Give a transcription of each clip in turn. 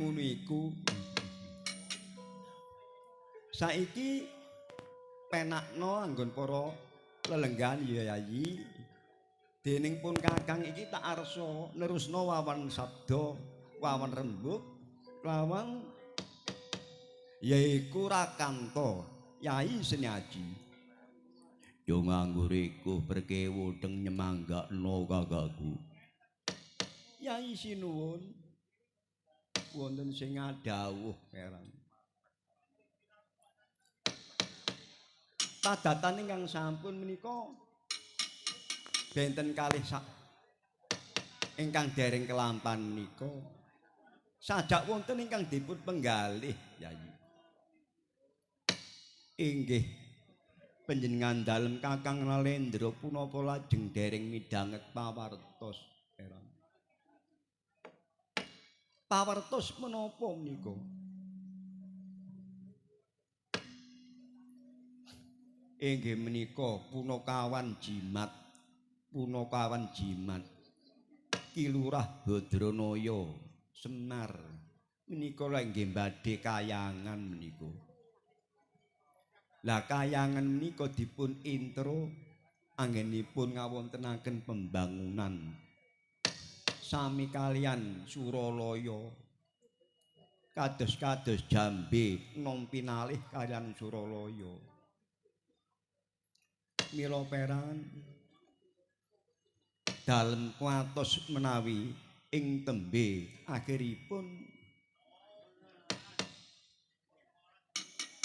ngono iku saiki penakno anggon para lelenggan ya yayi dening pun kakang iki tak arsa nerusno wawan sabda wawan rembug lawan yaiku Rakanto Yai Senyaji yo nganggur iku berkewo deng nyemanggakno kagaku Yai sinuwun wonten sing ngadhawuh perang padatan ingkang sampun menika benten kalih ingkang dereng kelampan menika sajak wonten ingkang dipun penggalih Yai inggih panjenengan dalem Kakang Nalendra punapa lajeng dereng midhanget pawartos perang pawartos menapa menika inggih menika Punakawan Jimat Kilurah Badranaya Semar menika lha nggih badhe kayangan menika lah kayangan menika dipun intro anggenipun ngawontenaken pembangunan sami kalian Suralaya kados-kados Jambe nom pinalih kalian Suralaya mila peran dalem kuatos menawi ing tembe akhiripun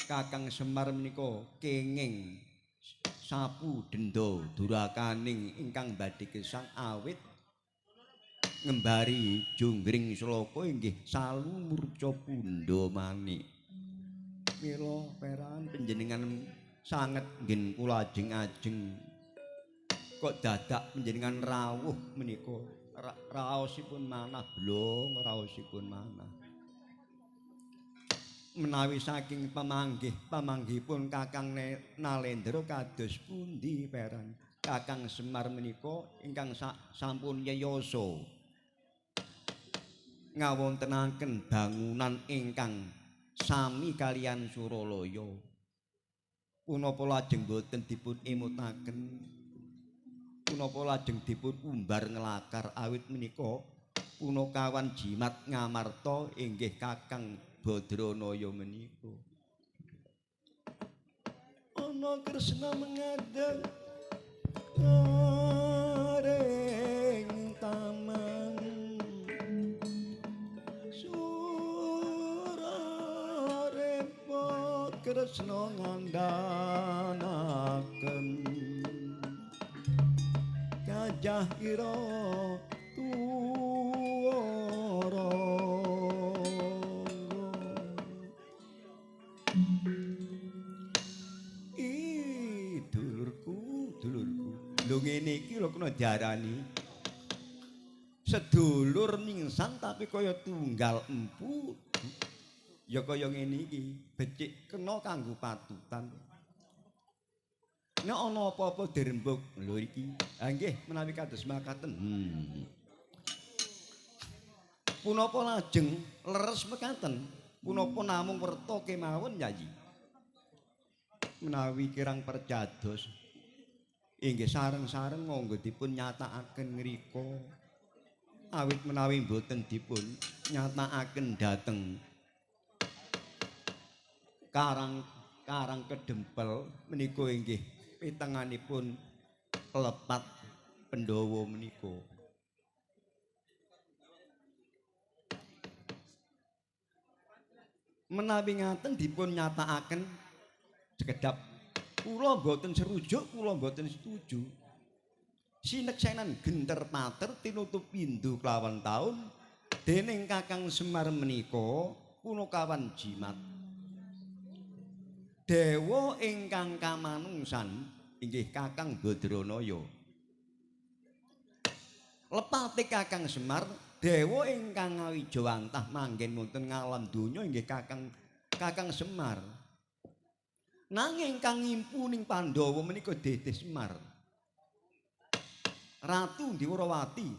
Kakang Semar menika kenging sapu denda durakaning ingkang badhe gesang awit ngembari Junggring Sloka inggih salu murca pundha manik mila peran panjenengan sanget nggih kula ajeng-ajeng kok dadak panjenengan rawuh menika raosipun manah blong raosipun manah menawi saking pamanggihipun Kakang Nalendra kados pundi peran Kakang Semar menika ingkang sampun yeyasa ngawontenaken bangunan ingkang sami kalian Suralaya punapa lajeng boten dipun emutaken punapa lajeng dipun umbar ngelakar awit menika Punakawan Jimat Ngamarta inggih Kakang Badranaya menika ana Kresna mengadang areng taman Surarepa Kresna ngandhanaken Gajah ira tuwara dulurku lho ngene iki lho kena diarani sedulur ningsan tapi kaya tunggal empu ya kaya ngene iki becik kena kanggo patutan nek ana apa-apa dirembug lho iki ha nggih menawi kados makaten punapa lajeng leres mekaten punapa namung werta kemawon Yayi menawi kirang percados inggih sareng-sareng monggo dipun nyatakaken mrika awit menawi boten dipun nyatakaken dhateng Karang Kedempel menika inggih pitenganipun Klepat Pandhawa menika menawi ngaten dipun nyatakaken sekedap kula mboten serujuk kula mboten setuju sineksenan genter pater tinutup pindho kelawan taun dening Kakang Semar menika Punakawan Jimat dewa ingkang kamanungsan inggih Kakang Badranaya lepate Kakang Semar dewa ingkang ngawijawantah manggen wonten ngalam donya inggih Kakang Semar nanging kang ngimpuning Pandhawa menika Dedeh Semar Ratu Ndiwarawati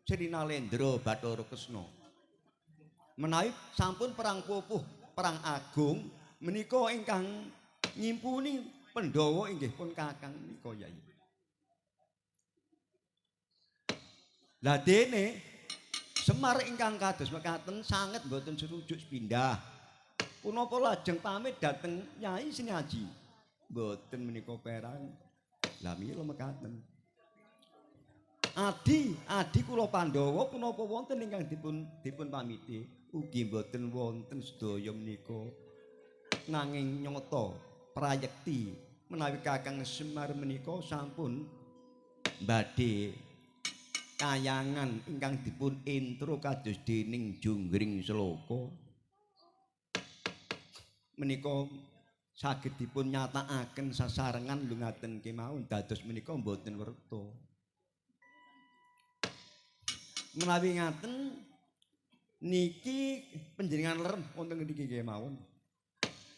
Sri Nalendra Bathara Kresna Menawi sampun perang pupuh, perang agung menika ingkang nyimpuni Pandhawa inggih pun Kakang menika Yai. Lah dene Semar ingkang kados mekaten sanget mboten serujuk pindah. Punapa lajeng pamit dhateng Nyai Sinaji? Mboten menika perang. Lah mila mekaten. Adi kula Pandhawa punapa wonten ingkang dipun pamiti? Ugi mboten wonten sedaya menika. Nanging nyata prayekti menawi Kakang Semar menika sampun badhe kayangan ingkang dipun intro kados dening Junggring Sloka menika saged dipun nyatakaken sasarengan lungaten kemawon dados menika mboten werta. Menawi ngaten niki panjenengan lerem wonten niki kemawon.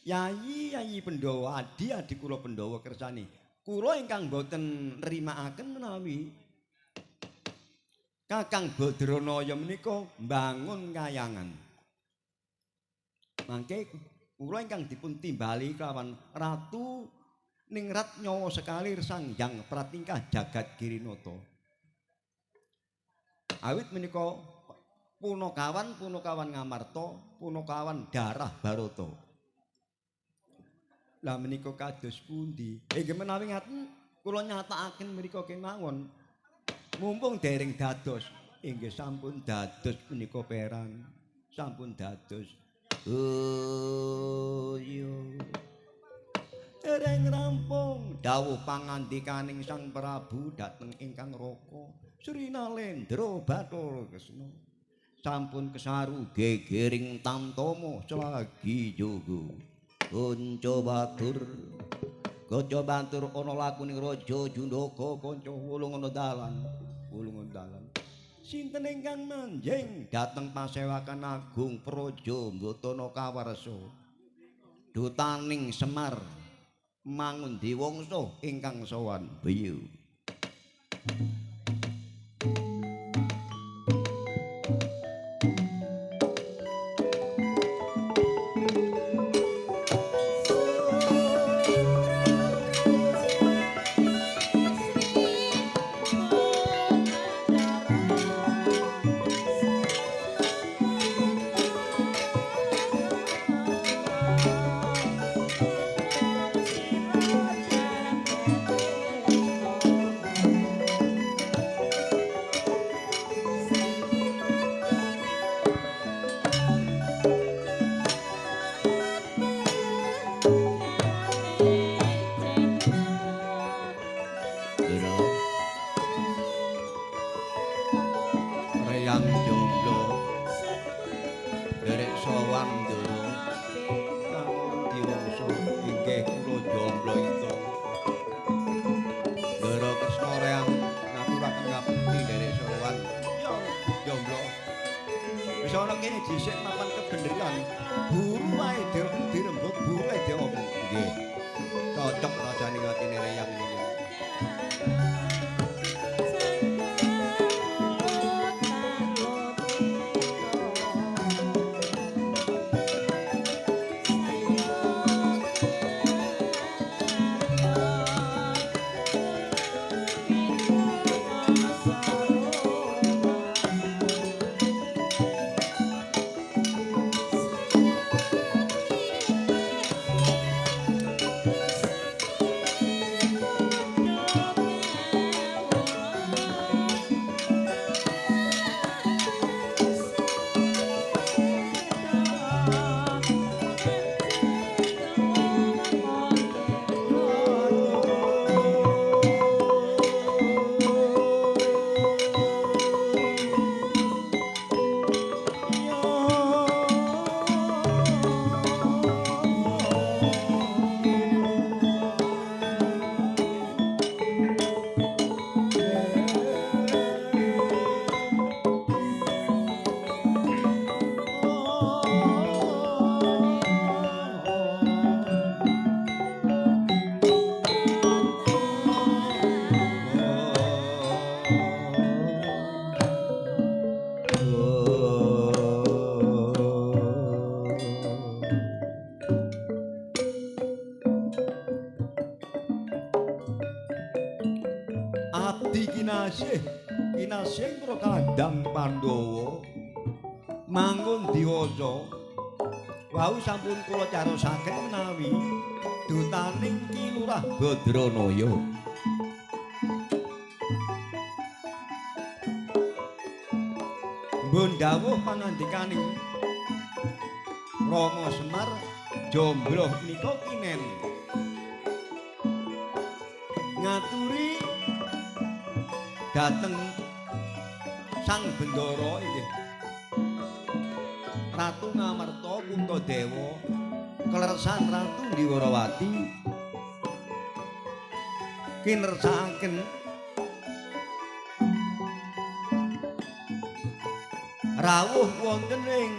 Yayi Pandhawa, adi kula Pandhawa kersane. Kula ingkang boten nrimakaken menawi Kakang Badranaya menika mbangun kayangan. Mangke kula ingkang dipun timbali kelawan Ratu Ningrat Nyawa Sekalir Sanghyang Pratingkah Jagat Girinata. Awit menika punakawan Ngamarta, punakawan Darah Barata. Lah menika kados pundi? Inggih menawi ngaten kula nyatakaken mriku kemawon. Mumpung dereng dados, inggih sampun dados menika perang. Sampun dados. Oh yo. Dereng rampung dawuh pangandikaning Sang Prabu dhateng ingkang Raka. Sri Nalendra Bathara Kresna. Sampun kesaru gegering tamtama selagi jogo. Kaca batur ana lakuning Raja Jundaka kanca wulung ana dalan. Sinten ingkang manjing dhateng pasewakan agung Praja Mbatana Kawarsa. Dutaning Semar mangundi wangsa ingkang sowan Bayu. Adi kinasih karo Kadang Pandhawa mangun diwaca wau sampun kula carosaken menawi dutaning Ki Lurah Badranaya. Mbun dawuh pangandikaning Rama Semar Jombloh menika kinen ngaturi dateng Sang Bendara inggih Ratu Ngamarta Kuntadewa kleresan Ratu Ndiwarawati kinersakaken rawuh wonten ing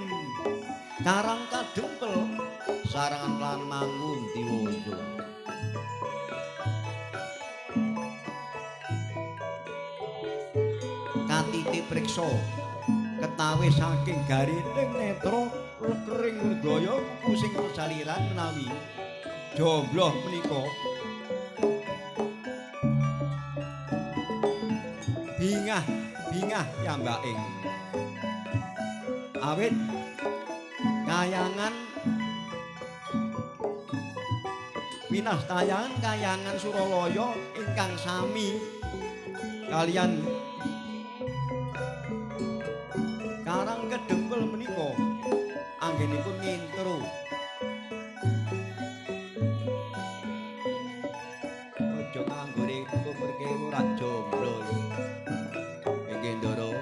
Karang Kadempel sarangan lan mangun diwaca. Katiti priksa ketawi saking garining netra lekering murdaya pusing persaliran menawi jombloh menika bingah piyambaking awit kayangan kayangan Suralaya ingkang sami kalian Karang Kadempel menika anggenipun ngintru aja nganggone kumurke ora jomblo nggih Ndara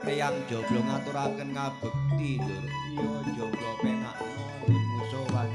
priyang jomblo ngaturaken ngabekti Ndara iya jomblo penak musuhan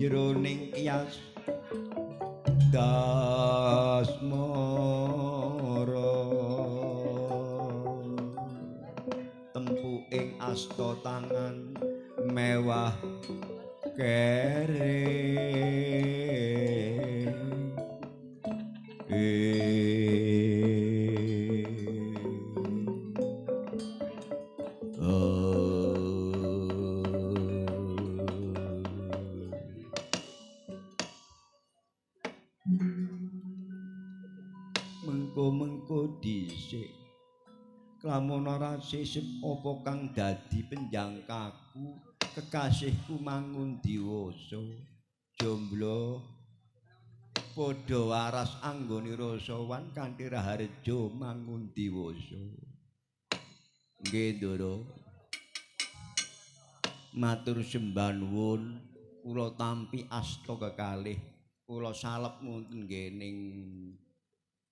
jroning kiyas dasmara tempu ing asta tangan mewah kere mengko dhisik lamun ora sisip apa kang dadi penjangkaku kekasihku mangun diwasa jomblo padha waras anggone rasawan kanthi raharja mangun diwasa. Nggih Ndara. Matur sembah nuwun kula tampi asta kekalih kula salep wonten nggening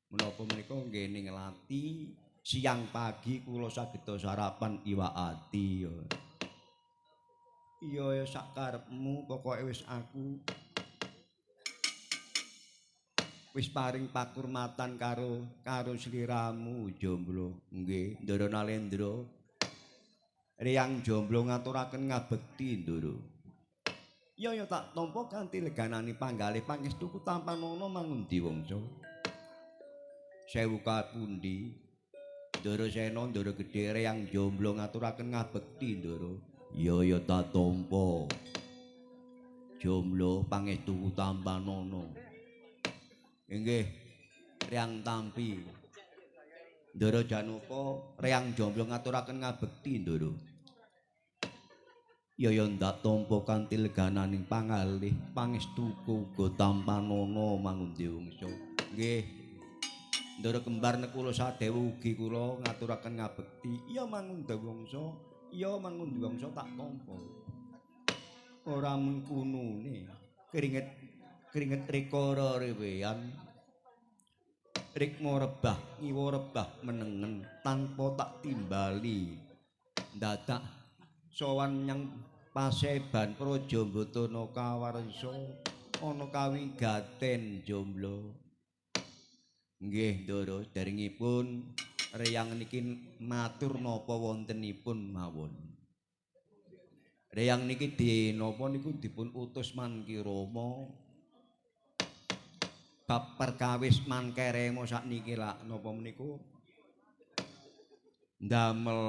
menapa menika nggening lati siang pagi kula sageda sarapan iwak ati ya. Iya ya sak karepmu pokoke wis aku wis paring pakurmatan karo sliramu jomblo. Nggih Ndara Nalendra. Riyang jomblo ngaturaken ngabekti Ndara. Ya tak tampa kanthi leganani panggalih pangestuku tampanana mangundi wangsa. Sewu kapundi Ndara Sena Ndara Gedhe Riyang jomblo ngaturaken ngabekti Ndara. Ya tak tampa. Jomblo pangestuku tampanana. Inggih Riyang tampi. Ndara Janaka Riyang jomblo ngaturaken ngabekti Ndara. Ya ndak tampa kanthi legananing pangalih pangestuku uga tampanana mangundi wangsa. Nggih. Ndara kembar nekula sadewu ugi kula ngaturaken ngabekti. Ya mangundi wangsa, ya mangundi wangsa tak tampa. Ora mengkunune keringet rikara rewean. Rikma rebah ngiwa rebah menengen tanpa tak timbali. Dadak sowan nyang Paseban Prajambatana kawarsa ana kawigaten jomblo. Nggih Ndara derengipun Reyang niki matur napa wontenipun mawon. Reyang niki napa niku dipun utus Manki Rama bab perkawis Mankerema sakniki lak napa meniku ndamel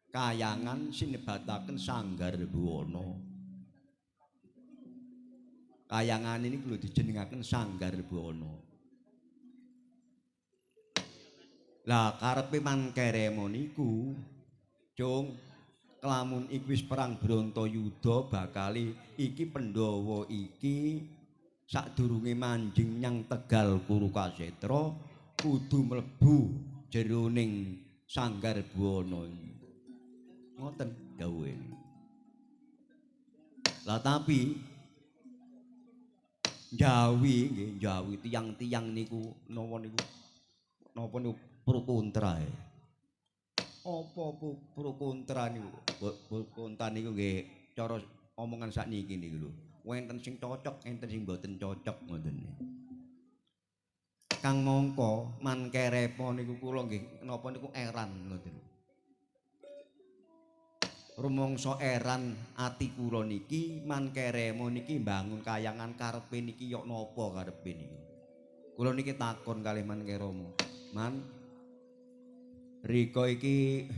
kayangan sinebataken Sanggar Buwana. Kayangan ini lho dijenengaken Sanggar Buwana. Lah karepe Mankerema niku, Cung, kelamun iki wis perang Bratayuda bakali iki Pandhawa iki sadurunge manjing nyang Tegal Kurukasetra kudu mlebu jeroning Sanggar Buwana iki. Ngoten dawuhe. Lah tapi Jawi nggih, Jawi tiyang-tiyang niku napa niku pro kontra. Apa pro kontra niku? Pro kontra niku nggih cara omongan sakniki niku lho. Wonten sing cocok, enten sing mboten cocok ngoten. Kang mongko Mankerepa niku kula nggih napa niku eran ngoten. Rumangsa eran ati kula niki Mankerema niki mbangun kayangan karepe niki yok napa karepe niki. Kula niki takon kalih Mankerema. Man rika iki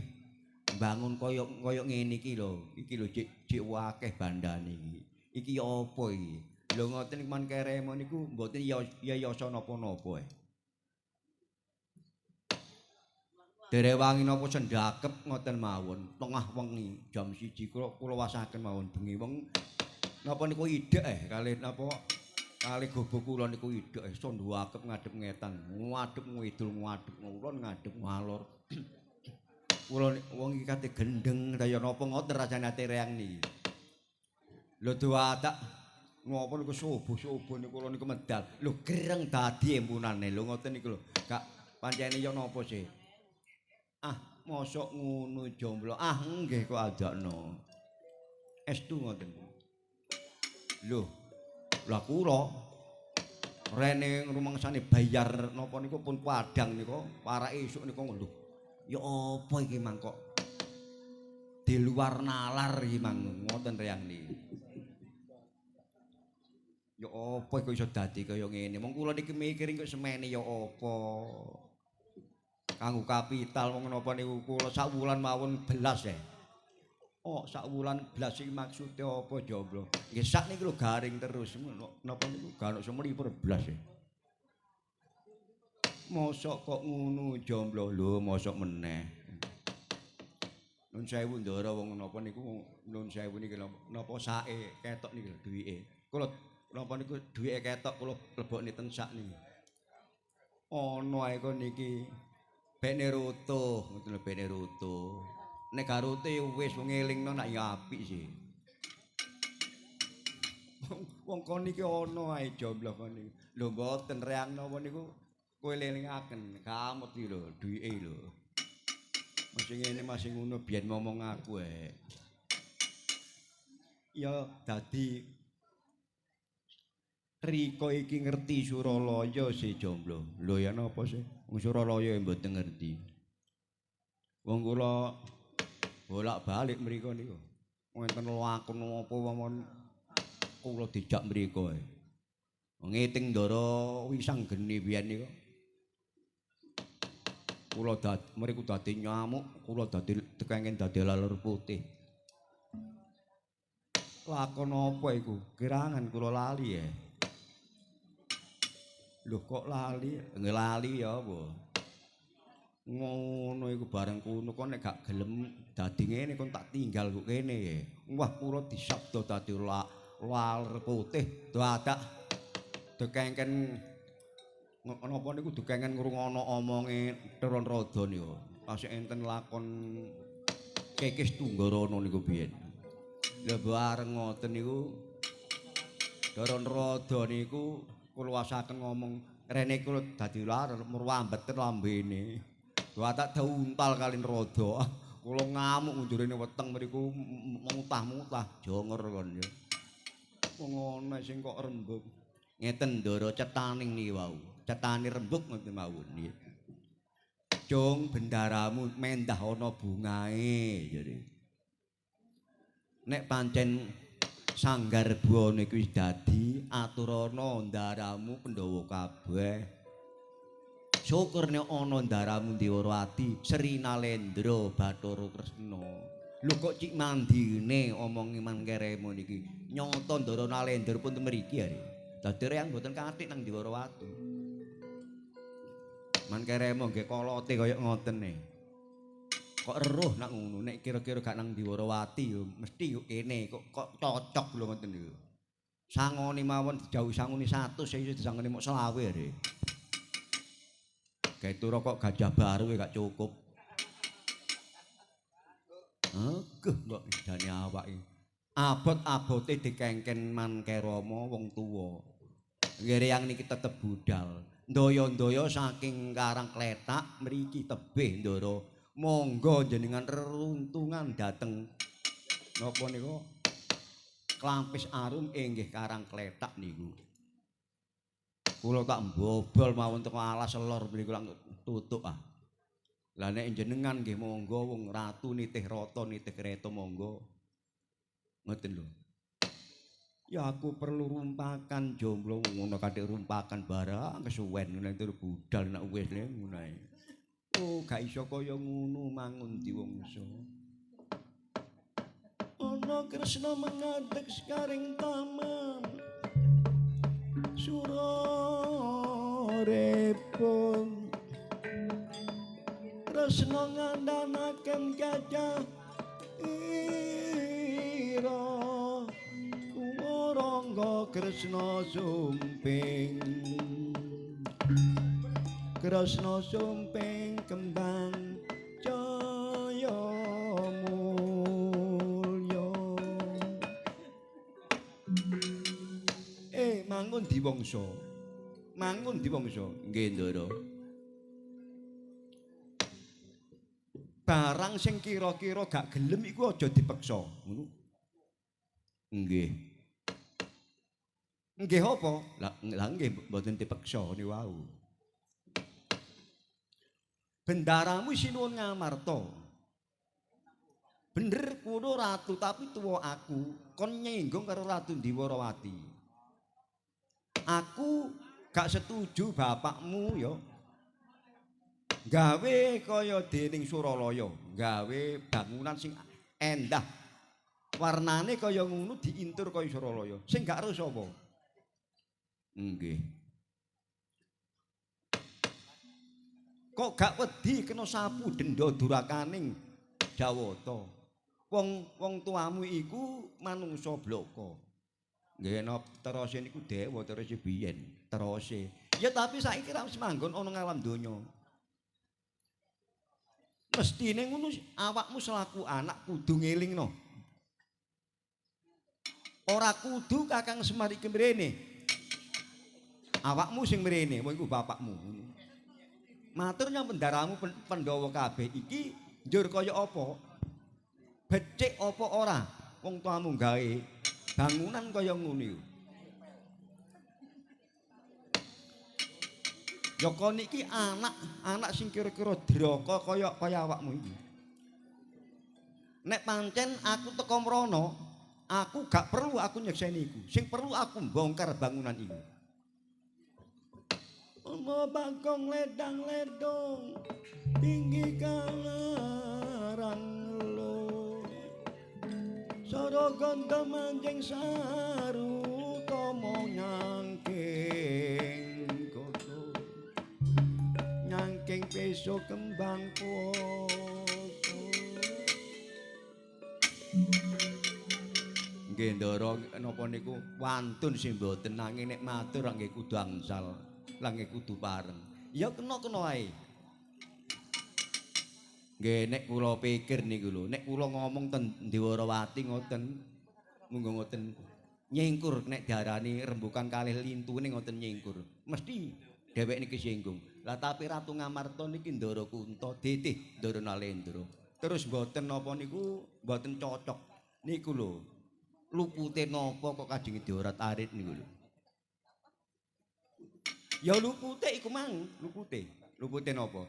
mbangun kaya ngene iki lho. Iki lho cik akeh bandane iki. Iki apa iki? Lho ngoten Mankerema niku mboten yayasa napa-napa. Derewangi napa sendakep ngoten mawon, tengah wengi jam 1 kula wasaken mawon bengi weng napa niku idek kalih napa kalih gobo kula niku idek sondhuakep ngadhep ngetan, ngadhep ngidul ngadhep ngulon ngadhep ngalor. Kula wong iki kate gendeng kaya napa ngoten rasane ati Reyang niki. Lho doatak napa niku subuh-subuh niku kula niku medal. Lho gereng dadi empunane lho ngoten niku lho. Gak pancene ya napa sih? Ah, mosok ngono jomblo. Ah, nggih kok adakno. Estu ngoten. Lho, lah kula rene rumangsane bayar napa niku pun padang niku, parake esuk niku lho. Ya apa iki mang kok di luar nalar iki mang ngoten Reyang niki. Ya apa kok iso dadi kaya ngene. Wong kula niki mikir kok semene ya apa. Kanggo kapital wong napa niku kula sak wulan mawon belas ya. Oh, sak wulan belas iki maksude apa jomblo? Nggih sak niki lho garing terus napa niku gak semlipur belas ya. Mosok kok ngono jomblo lho, mosok meneh. Nun sewu Ndara wong napa niku nun sewu niki napa sae ketok niki lho duwike. Kula Napa niku duwike ketok kula lebokne ten sak niki. Ana ae kon niki bene rutuh, ngoten lho bene rutuh. Nek garute ya wis wong elingno nak ya apik sih. Wong kon niki ana ae jomblo kon niki. Lho mboten reang napa niku kowe elingaken, kamot iki lho duwike lho. Masih ngene masih ngono biyen ngomong aku ya dadi Riko iki ngerti Suralaya si jomblo. Lho ya napa sih? Wong Suralaya mboten ngerti. Wong kula bolak-balik mriku niku. Wonten lakon apa mawon kula dijak mriku ae. Ngiting Ndara Wisanggeni biyen niku. Kula mriku dadi nyamuk, kula dadi tekengen dadi lalur putih. Lakon apa iku? Kirangan kula lali ya. Lho kok lali? Ngelali ya apa? Ngono iku bareng kono kon nek gak gelem dadi ngene kon tak tinggal kok kene ya. Wah kula disabda dadi lalur putih dadak dekengken napa niku dekengken ngrungono omonge Teron Rada niku. Pas enten lakon Kekis Tunggarana niku biyen. Lah bareng ngoten niku Teron Rada niku kuluwasaken ngomong rene kula dadi lar murwambeten lambene. Wa tak diuntal kalin Rada. Kula ngamuk njurene weteng mriku mutah-mutah jonger kon ya. Wong ana sing kok rembug. Ngeten Ndara cetaning niki wau. Cetane rembug ngoten mawon nggih. Cung bendaramu mendah ana bungae jadi. Nek pancen Sanggar Buwana iku wis dadi aturana ndaramu Pandhawa kabeh. Syukurne ana ndaramu Dewarawati, Sri Nalendra Bathara Kresna. Lho kok cik mandine omongi mangkeremu niki. Nyata Ndara Nalendra pun temriki are. Dadi reang mboten kathik nang Dewarawati. Mangkeremu nggih kolote kaya ngoten e. Kok eruh nak ngono nek kira-kira gak nang Dewarawati yo mesti yo kene kok cocok lho ngoten niku. Sangone mawon dijauhi sangone 100 iso disangone mok 20 are. Gawe turu kok Gajah Baru gak cukup. Aguh mbok idane awake. Abot-abote dikengken Mangkerama wong tuwa. Ngereyang niki tetep budal. Ndaya-ndaya saking Karang Kletak mriki tebih Ndara. Monggo jenengan reruntungan dateng napa niku Klampis Arum inggih Karang Kletak niku. Kula tak mbobol mawon teko alas selor mriku lang tutuk ah. Lah nek jenengan nggih monggo wong ratu nitih rata nitih kreta monggo. Ngoten lho. Ya aku perlu rumpakan jomblo ngono kathik rumpakan barang kesuwen nek turu budal nek wis ngono ae. Oh gak iso kaya ngono mangun diwongso. Ana Kresna mengadeg sekaring taman. Surarepun Kresna ngandhanaken gajah ira. Rangga Kresna sumping Kresna sumping kembang jaya mulya mangun diwangsa nggih Ndara barang sing kira-kira gak gelem iku aja dipeksa ngono nggih nggih apa? Lah nggih mboten dipeksa niku wau. Bendaramu sinuwun ngamarta. Bener kulo ratu tapi tuwa aku kon nyinggung karo Ratu Dewarawati. Aku gak setuju bapakmu ya. Gawe kaya dening Suralaya, gawe bangunan sing endah. Warnane kaya ngono diintur kaya Suralaya. Sing gak ero sapa? Nggih. Kok gak wedi kena sapu denda durakaning Jawata. Wong tuamu iku manungsa blaka. Nggih napa terose niku dewa terose biyen, terose. Ya tapi saiki ra wis manggon ana ngalam donya. Mestine ngono awakmu selaku anak kudu ngelingno. Ora kudu Kakang Semar iki mrene. Awakmu sing mrene, kowe iku bapakmu. Matur nyang pendaramu Pandhawa kabeh iki njur kaya apa? Becik apa ora? Wong tuamu gawe bangunan kaya ngono iku. Ya kon iki anak sing kira-kira draka kaya awakmu iki. Nek pancen aku teko mrono, aku gak perlu aku nyekseni iku. Sing perlu aku mbongkar bangunan iku. Ono bangkong ledang-ledong tinggi kalarang lo. Soro gondo manjing saru tomo nyangking koto. Nyangking peso kembang poso. Nggih ndara napa niku wantun sing mboten nanging nek matur nggih kudu angsal, nggih kudu pareng. Ya kena-kena ae. Nggih nek kula pikir niku lho, nek kula ngomong ten Dewarawati ngoten munggo ngoten nyengkur nek diarani rembukan kalih lintune ngoten nyengkur. Mesti dhewek niki singgung. Lah tapi Ratu Ngamarta niki Ndara Kunta ditih Ndara Nalendra. Terus mboten napa niku mboten cocok. Niku lho. Lupute napa kok kadang diorat arit niku lho. Ya lupute iku mang, lupute. Lupute napa?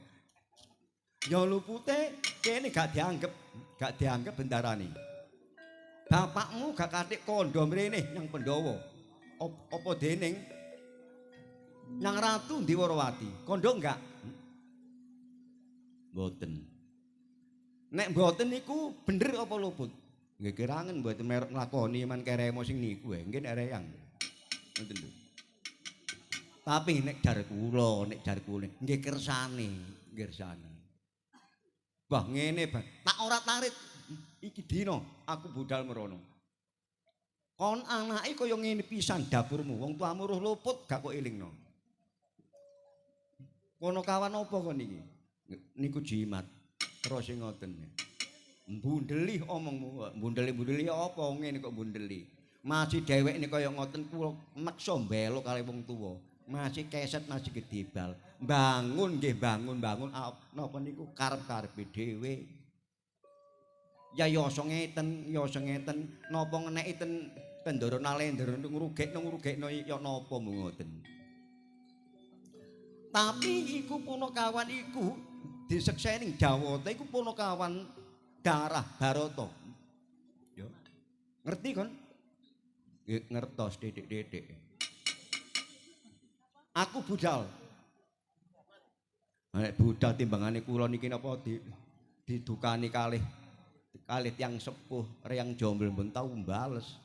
Ya lupute kene gak dianggep bendarane. Bapakmu gak kathik kandha mrene nyang Pandhawa. Apa dening nyang Ratu Dewarawati. Kandha enggak? Mboten. Nek mboten niku bener apa luput? Nggih kirangen mboten merek nglakoni man keremo sing niku nggih nek reyang. Ngoten lho. Tapi nek jar kula nggih kersane, nggih kersane. Wah ngene Bang, tak ora tarit iki dina aku budal merono. Kon anake kaya ngene pisan dapurmu, wong tuamu ruh luput gak kok elingno. Kono kawan apa kon iki? Niku jimat. Terus ngoten. Mbundeli omongmu, mbundeli apa ngene kok mbundeli. Masih dhewek nek kaya ngoten kula meksa mbelok kali wong tuwa. Masih keset masih gedebal. Bangun nggih bangun napa niku karep-karepe dhewe. Ya yoso ngeten napa ngeneki ten Ndara Nalendra ngrugekno ya napa ngoten. Tapi iku punakawan iku disekseni Jawata iku punakawan darah Barata. Ya. Ngerti kon? Nggih ngertos titik-titik. Aku budal. Nek budal timbangane kula niki napa didukani kalih tiyang sepuh Reyang Jombel mbon tau mbales.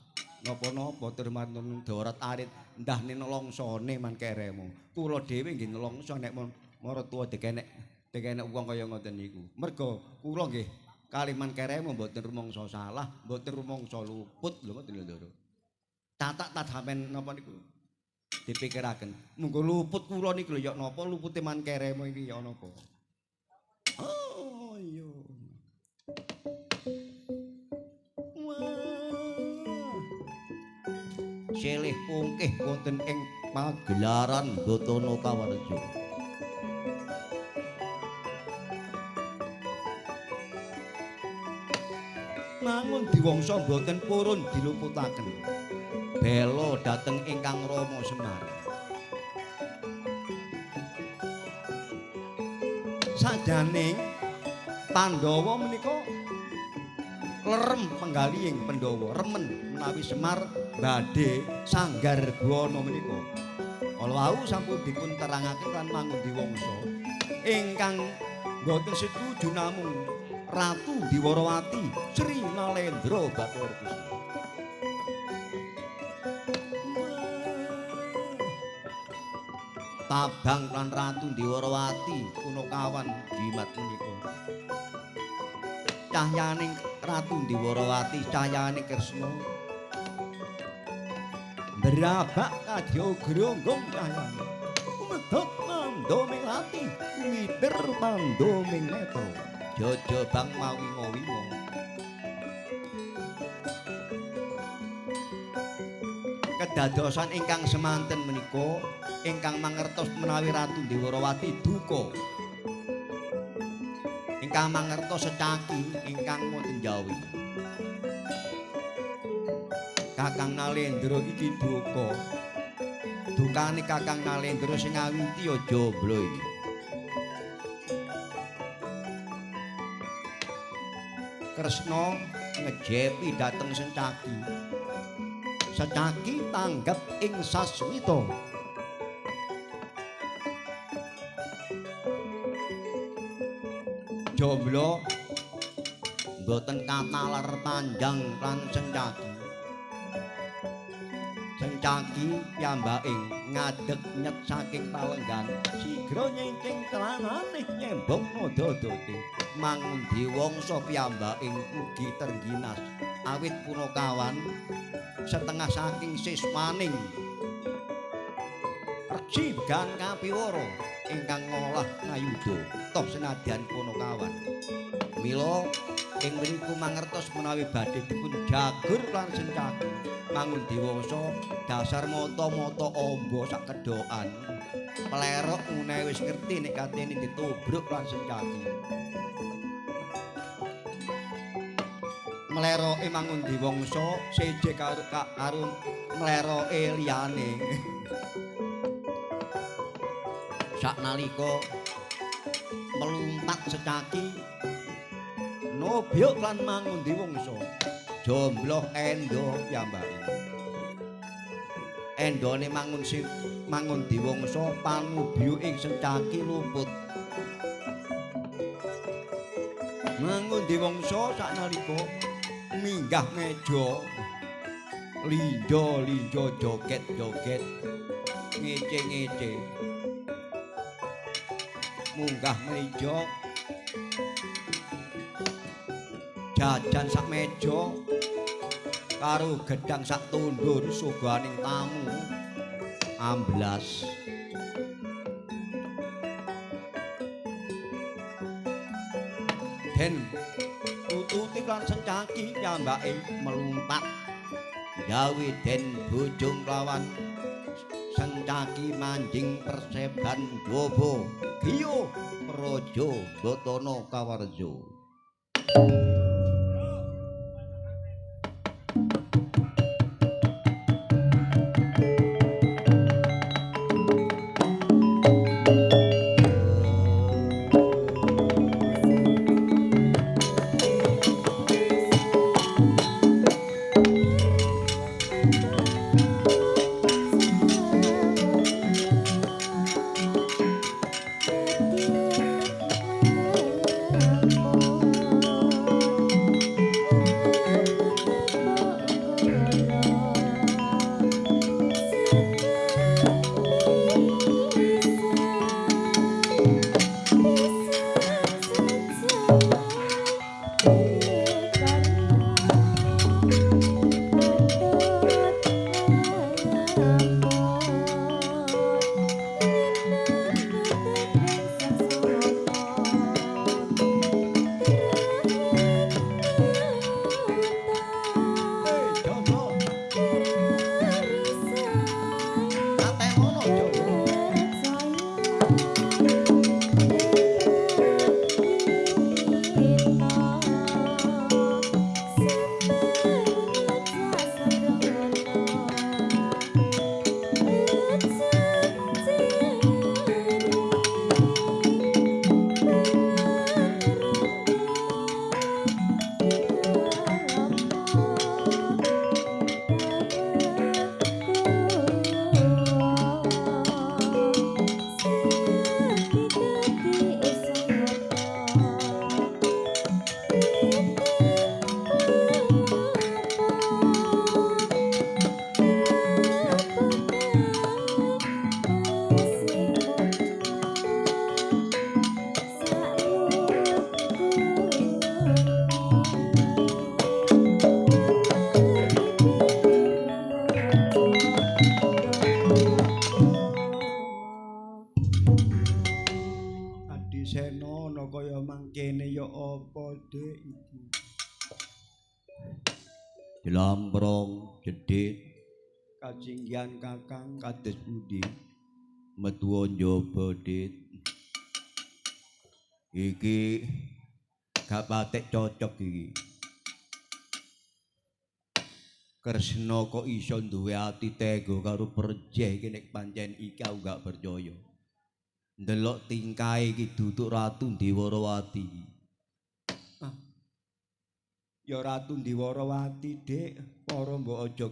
Napa-napa termantun darat arit ndahne nelongsone man keremo. Kula dhewe nggih nelongso nek maratuwa dikenek wong kaya ngoten niku. Mergo kula nggih kaliman keremo mboten rumangsa salah, mboten rumangsa luput lho ngoten lho Ndara. Catak tak sampean napa niku dipikiraken. Munggo luput kula niku lho ya napa lupute man keremo iki ya napa. Oh iya. Silih pungkih wonten ing pagelaran Batana Kawarja. Namun diwangsa boten purun diluputaken. Bela dhateng ingkang Rama Semar. Sajaning Pandhawa menika lerem penggalihing Pandhawa, remen menawi Semar badhe sanggar buwana menika. Kala wau sampun dipun terangaken lan mangun diwangsa ingkang boten setuju namung Ratu Dewarawati Sri Nalendra Bathara Kusuma. Tabang lan Ratu Dewarawati punakawan jimat menika. Cahyaning Ratu Dewarawati, cahyaning Kresna berabak kadya gronggung cahayane umedhot mandoming ati wider mandoming netra jajabang mawi-mawi kedadosan ingkang semanten menika ingkang mangertos menawi Ratu Dewarawati duka ingkang mangertos secaki ingkang wonten Jawi Kakang Nalendra iki duka dukane Kakang Nalendra sing ngawiti ya jomblo iki Kresna ngejepi dhateng Sencaki Secaki tanggap ing sasmita jomblo mboten katalar panjang lan Sencaki Sencaki piyambaking ngadeg nyet saking palenggan sigra nyengking kelanane nyembok nada-dadi mangundi wangsa piyambaking ugi terginas awit Punakawan setengah saking siswaning Reksi Began Kapiwara ingkang ngolah ngayuda toh senadyan Punakawan mila ing mriku mangertos menawi badhe dipun jagur lan Sencaki mangun diwasa dasar mata-mata amba sak kedhokan plerok ngene wis ngerti nek katene ditubruk lan Sencaki mleroke mangun diwangsa seje karo mleroke liyane saknalika melumpat Secaki nobyok lan mangun diwangsa jomblo endo piyambake endone mangun diwangsa panubyu ing Sencaki luput mangun diwangsa saknalika minggah meja linjo-linjo joget-joget ngece-ngece munggah meja jajan sak meja karo gedang sak tundur suganing tamu amblas den tututi lan Sencaki piyambake melumpat gawe den bojong lawan Sencaki manjing perseban jobo giyo praja Batana Kawarja Lamprong jedit kajinggian kakang kados pundi metuwa njaba dit iki gak patek cocok iki Kresna kok iso duwe ati tega karo Perjeh iki nek pancen iki aku gak percaya ndelok tingkahe iki duduk Ratu Dewarawati ya Ratu Dewarawati Dik para mbok aja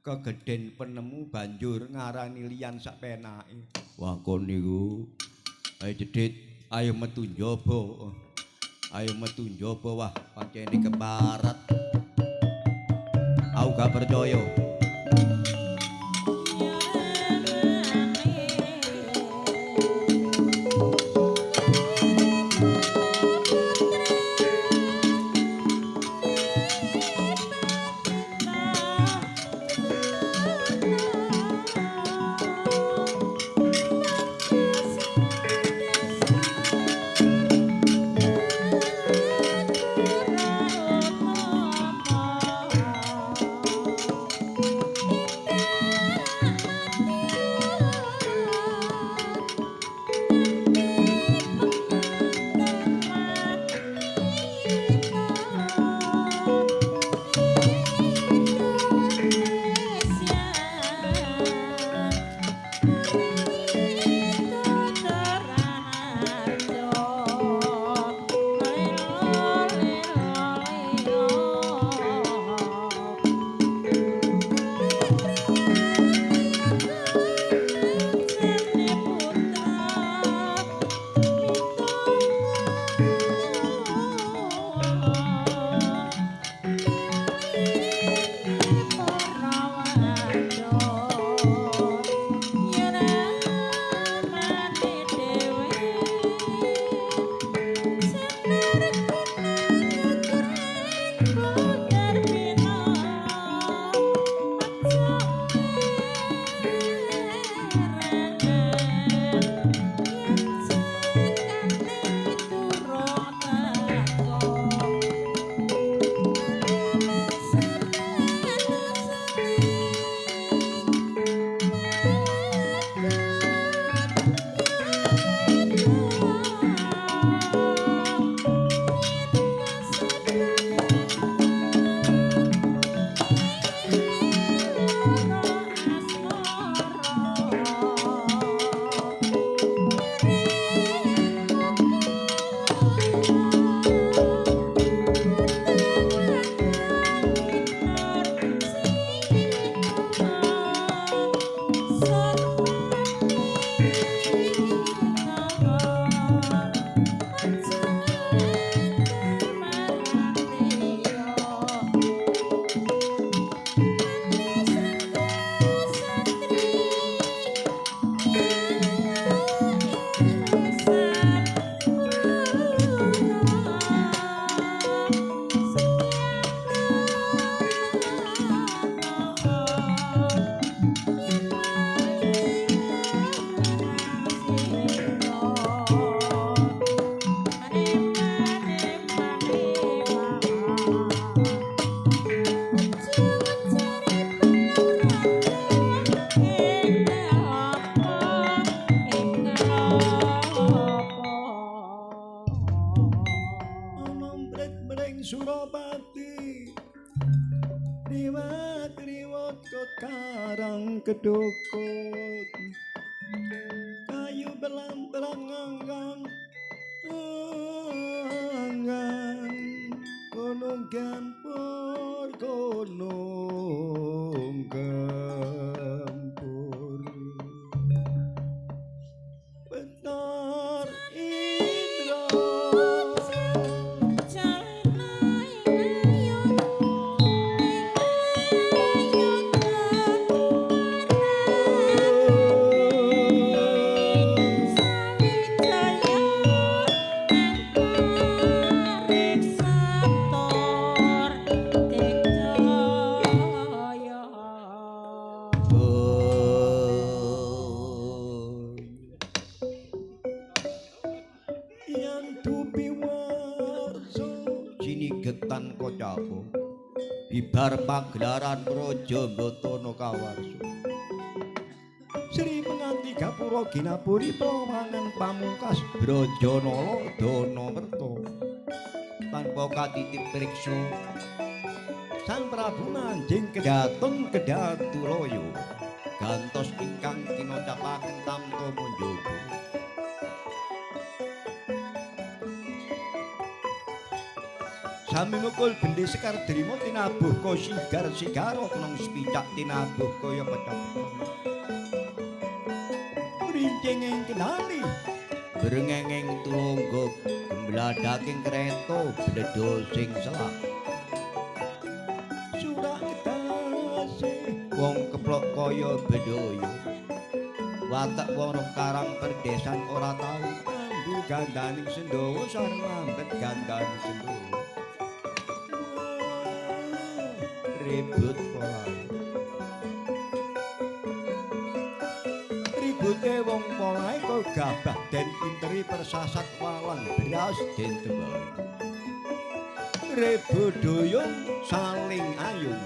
kegeden penemu banjur ngarani liyan sak penake wah kon niku ayo jedit ayo metu njaba wah pancene keparat aku gak percaya Surapati liwat karang kedokot kayu belamprang anggang gunung gempur benar indra bibar pagelaran praja Mbatana kawarsa. Sri penganti gapura ginapuri prawangan pamungkas Brajanala Danawerta. Tanpa katitip priksa Sang Prabu manjing kedaton kedatulaya gantos ingkang kinocapaken tamta munjaba. Sami mukul bendhe sekar drima tinabuh ka sigar-sigara kenong sepicak tinabuh kaya pecah. Rincing ing kenali brengenging tulungga gembladaking kreta bledosing selak. Surak ketase wong keplok kaya bedaya. Watak wong karang perdesan ora tau ambu gandaning Sendhawa sareng lambet gandaning Sendhawa. Ribut polahe. Ribute wong polahe kok gabah den interi persasat walang beras den tembang. Rebodaya saling ayung.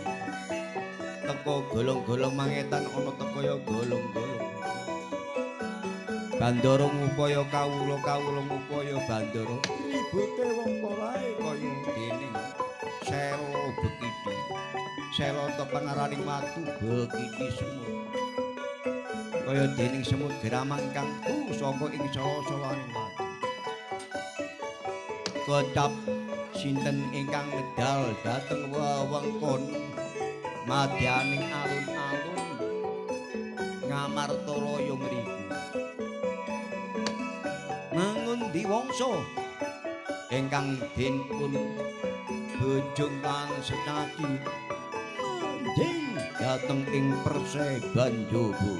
Teko golong-golong mangetan ana teko ya golong-golong. Bandara ngupaya kawula ngupaya bandara. Ribute wong polahe kaya dening selo bekiti. Selo tepangaraning watu bekiti semut. Kaya dening semut geramang kang saka ing sala-salaning watu. Kocap sinten ingkang medal dhateng wewengkon madyaning alun-alun Ngamartalaya mriku. Mangundi wangsa ingkang dipun bojong lan secaki manjing dhateng ing Perseban Jaba.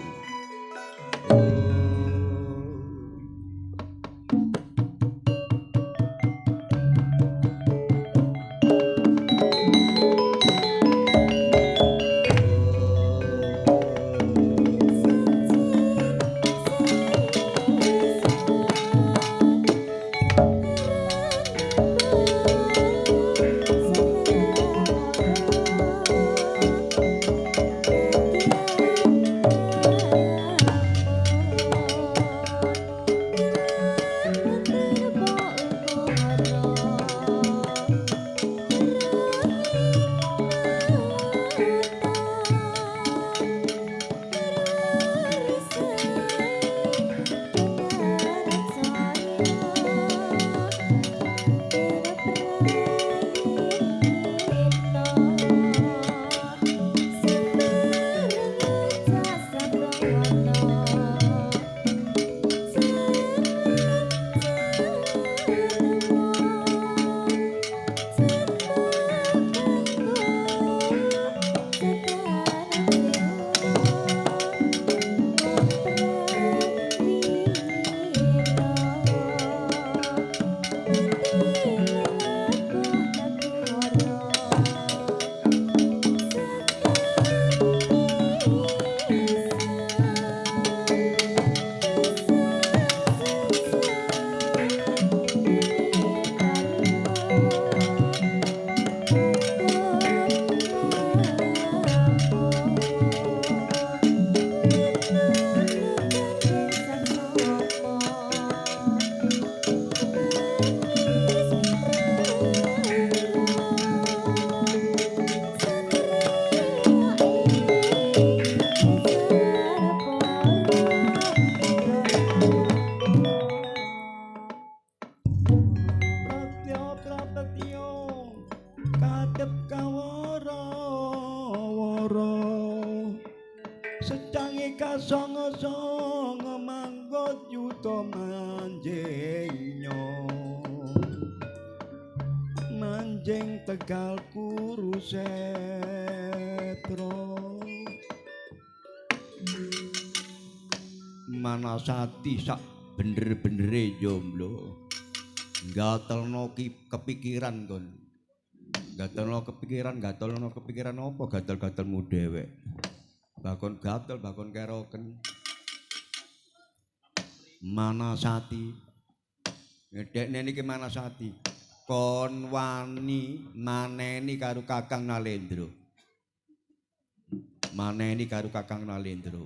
Kasanga-sanga manggot yuta manjingnya manjing Tegal Kurusetra. Manasati sak bener-benere jomblo gatelno kepikiran kon. Gatelno kepikiran apa gatel-gatelmu dhewek. Bakon gatel, bakon keroken. Manasati. Ngedekne niki Manasati. kon wani maneni karo Kakang Nalendra. Maneni karo Kakang Nalendra.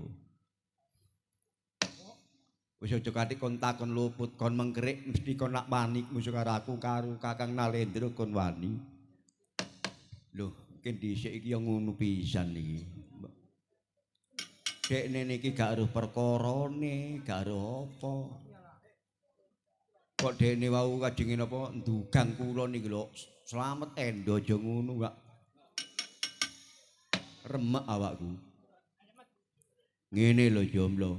Wis aja kathik kon takon luput kon mengkerik mesti kon nak wani musuh karo aku karo Kakang Nalendra kon wani. Lho, ki dhisik iki ya ngono pisan iki. Dekne niki gak aruh perkarane, gak aruh apa. Kok dekne wau kajenge napa ndugang kula niki lho, slamet endo aja ngono gak. Remek awakku. Ngene lho jomblo.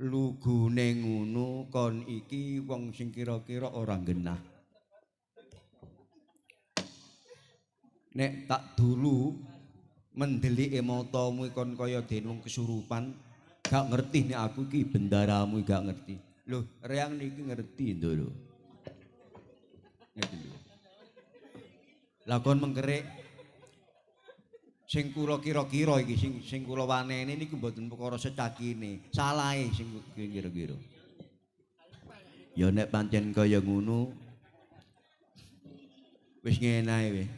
Lugune ngono kon iki wong sing kira-kira ora genah. Nek tak dulu mendelike matamu kon kaya dene wong kesurupan, gak ngerti nek aku iki bendaramu gak ngerti. Lho, reang niki ngerti lho. Ngerti lho. Lah kon mengkerik sing kula kira-kira iki sing kula waneni niku mboten perkara secakine, salahe sing kira-kira. Ya nek pancen kaya ngono wis ngene ae wis.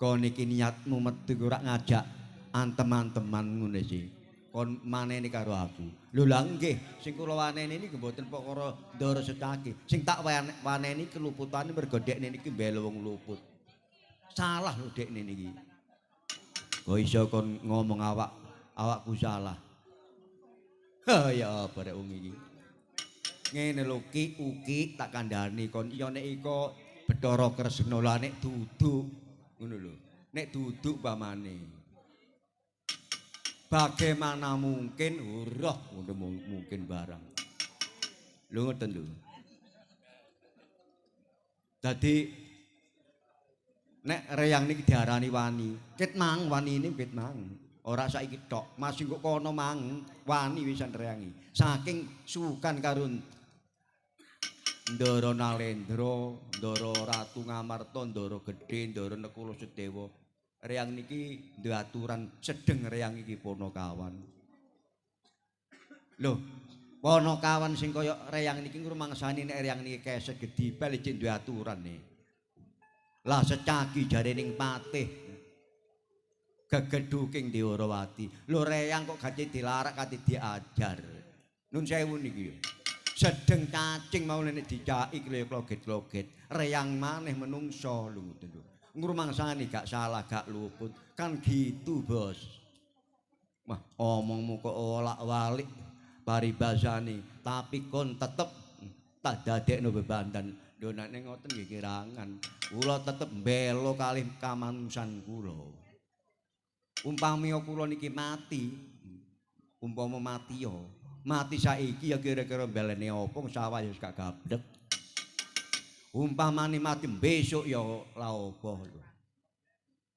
Kon iki niatmu metu ora ngajak antem-anteman ngono sih. Kon maneni karo aku. Lho lah nggih, sing kula waneni niku mboten perkara ndara secake. Sing tak waneni keluputane mergo dekne niki mbelo wong luput. Salah lho dekne niki. Kok iso kon ngomong awakku salah. Ha ya apa rek wong iki. Ngene lho Ki Uki tak kandhani kon iya nek iko Bathara Kresna lha nek duduk ngono lho. Nek duduk pamane. Bagaimana mungkin ora mungkin barang. Lho ngoten lho. Dadi nek reyang niki diarani wani. Ket mang wanine ket mang. Ora saiki tok, masih kok kono mang wani wisan reyangi. Saking sukan karo Ndara Nalendra, Ndara Ratu Ngamarta, Ndara Gedhe, Ndara Nekula Sedewa. Reyang niki duwe aturan sedeng reyang iki Panakawan. Lho, Panakawan sing kaya reyang niki ngrumangsani nek reyang niki kesek gedibal iki duwe aturan nih. Lah secaki jare ning patih. Gegeduking Dewarawati. Lho reyang kok gati dilarak kati diajar. Nun sewu niki. Sedeng cacing mau nek dicaki kloget-kloget. Reyang maneh menungso lho ngoten lho. Ngrumangsani gak salah gak luput. Kan gitu, Bos. Wah, omongmu kok olak-walik paribasane, tapi kon tetep tak dadekno bebandan. Lho nek ngoten nggih kirangan. Kula tetep mbelo kalih kamanusan kula. Umpami kula niki mati. Umpama mati ya. Mati saiki ya kira-kira mbelene apa sawah ya gak gablek. Umpamane mati besok ya la apa lho.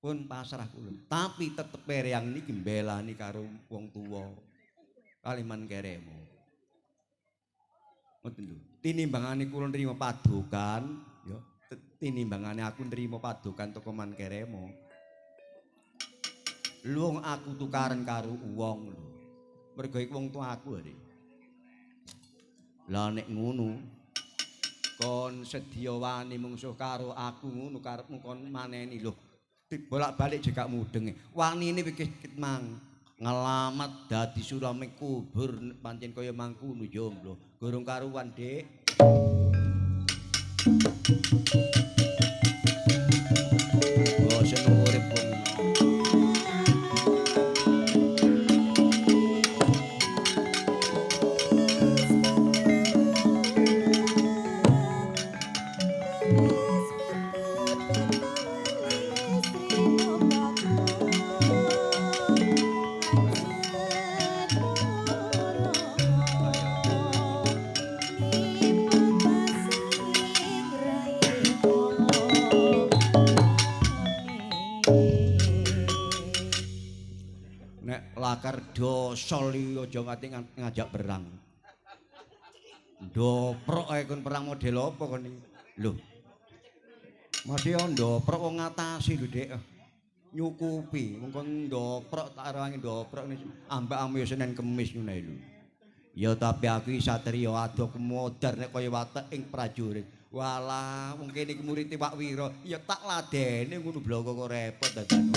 Pun pasrah kula. Tapi tetep reyang niki mbelani karo wong tuwa. Kaliman keremo. Ngoten lho. Tinimbangane kula nrimo padukan ya. Tinimbangane aku nrimo padukan teko man keremo. Luwung aku tukaran karo wong lho. Mergo iku wong tuaku arek. Lah nek ngono kon sedya wani mungsuh karo aku ngono karepmu kon maneni lho. Bolak-balik jek gak mudeng. Wanine wis mang ngelamat dadi sulame kubur pancen kaya mangkono jomblo. Gorong karuan, Dik. Bosen urip wong. Lakar dosa li aja ngati ngajak perang. Ndoprok ae kon perang model apa kon iki? Lho. Masih ndoprok wong ngatasi lho, Dik. Nyukupi, mung kon ndoprok tak rawangi ndoprok ambak ame Senin Kemis ngene lho. Ya tapi aku iki satriya adoh modar nek kaya watek ing prajurit. Walah, wong kene iki murid Pak Wira, ya tak ladeni ngono bloko kok repot dadan.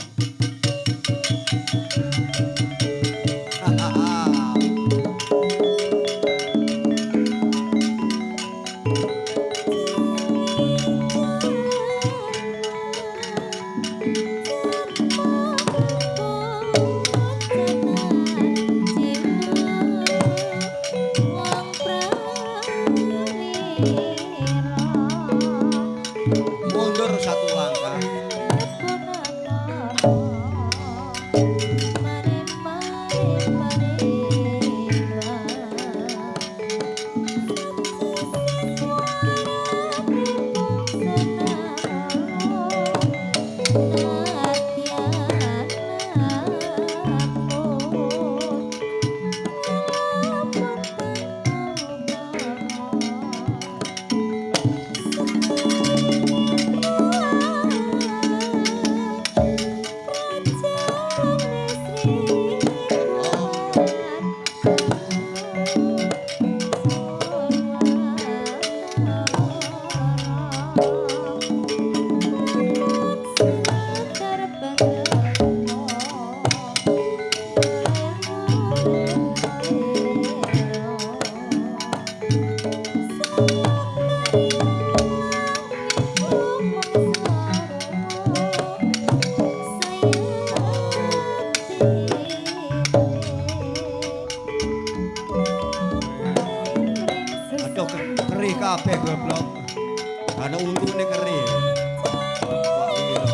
Mundur satu langkah. Kerih kabeh goblok. Ana untune kerih. Pak Wira.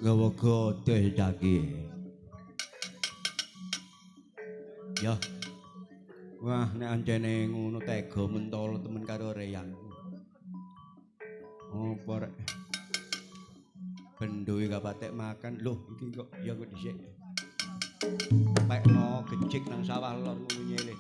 Gawa godeh daki. Ya. Wah, nek ancene ngono tega mentolo temen karo Reyang. Apa rek? Bendo iki gak patek makan. Loh, iki kok ya kok dhisik. Pekno gejik nang sawah lor ngono nyeleh.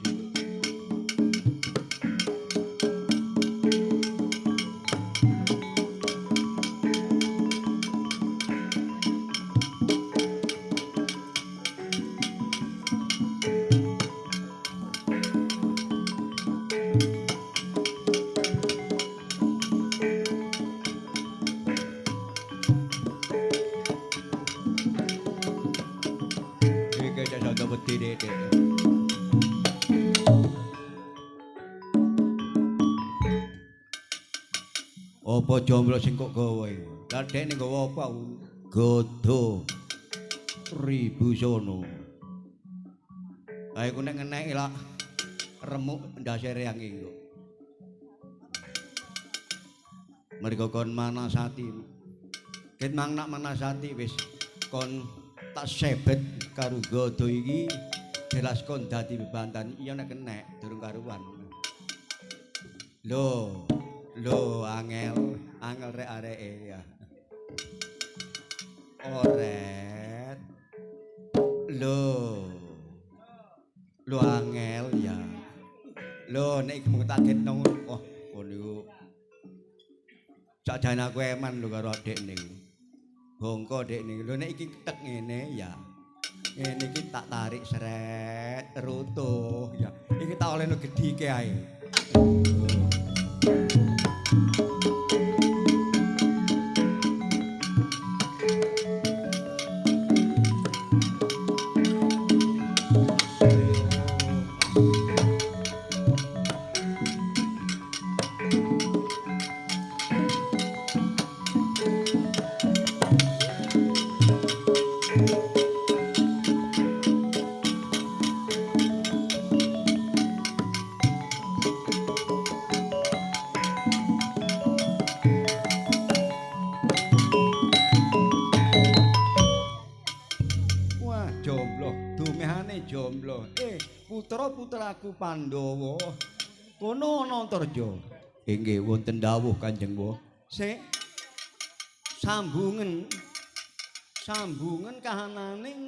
Apa jomblo sing kok gawe? Lah dekne nggawa apa? Godo. Ribu sono. Ae ku nek ngeneki lak remuk ndase reang iki kok. Mergo kon manasati. Ket mang nak manasati wis kon tak sebet karo godo iki jelas kon dadi bebantan iya nek kenek durung karuan. Lho angel rek areke ya. Oret. Lho angel ya. Lho nek iki mung tak ketno oh niku sakjane aku eman lho karo adekne. Bongko dekne. Lho nek iki ketek ngene ya. Ngene iki tak tarik seret rutuh ya. Iki tak olehno gedhike ae. Jomblo. Putra-putraku Pandhawa. Kono ana Antarja. Inggih wonten dawuh Kanjeng Wa. Sik sambungen kahananing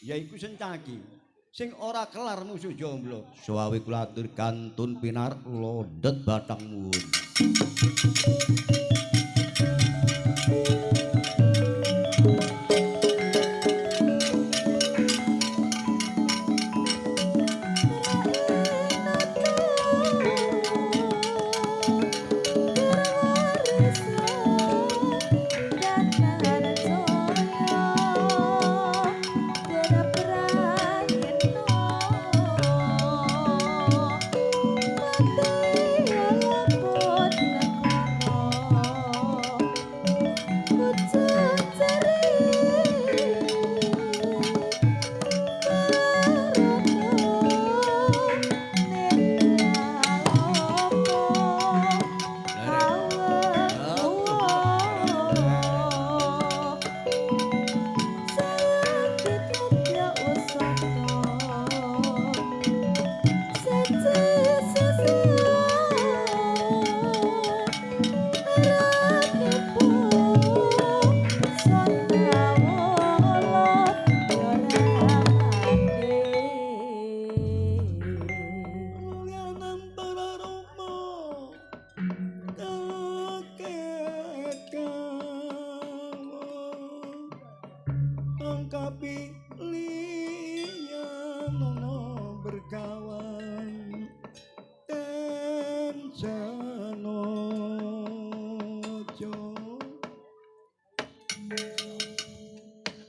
yaiku Sencaki. Sing ora kelar musuh jomblo. Suwawi kula atur kantun pinar londhet batang muwun.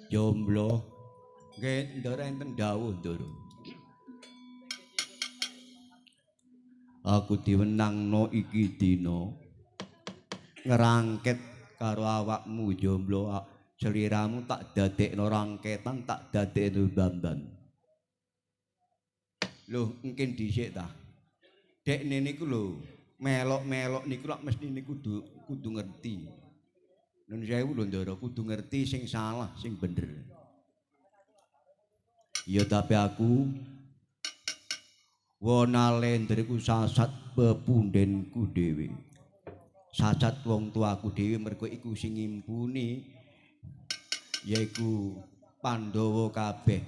Jomblo nggih ndara enten dawuh ndara. Aku diwenangno iki dina ngerangket karo awakmu jomblo. Seliramu tak dadekno rangketan, tak dadekno bamban. Lho mungkin dhisik ta. Dekne niku lho melok-melok niku lak mesti niku kudu ngerti. Nun sewu lho ndara kudu ngerti sing salah, sing bener. Ya tapi aku wonalendriku sasat pepundhenku dhewe. Sasat wong tuaku dhewe mergo iku sing ngimpuni yaiku Pandhawa kabeh.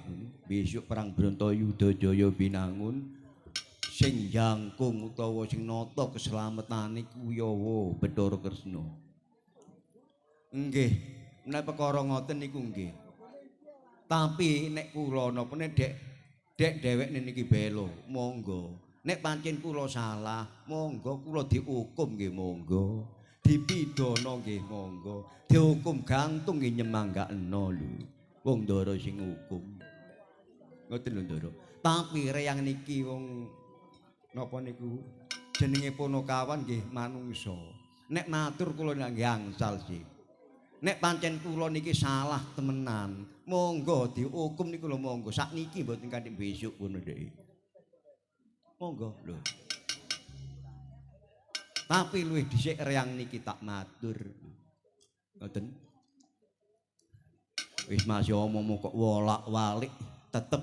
Besok perang Bratayuda Jaya Binangun sing jangkung utawa sing nata keslametane Kuyawa Bathara Kresna. Nggih, nek perkara ngoten niku nggih. Tapi nek kula napa nek dek dhewekne niki bela, monggo. Nek pancen kula salah, monggo kula diukum nggih monggo. Dipidana nggih monggo. Dihukum gantung nggih nyemanggakno lho. Wong ndara sing hukum. Ngoten lho ndara. Tapi reyang niki wong napa niku jenenge Punakawan nggih manungsa. Nek matur kula nggih angsal sih. Nek pancen kula niki salah temenan, monggo dihukum niku lho monggo. Sakniki mboten kanthi besok ngono ndek. Monggo lho. Tapi luwih dhisik reyang niki tak matur. Ngoten. Wis masih omong kok wolak-walik tetep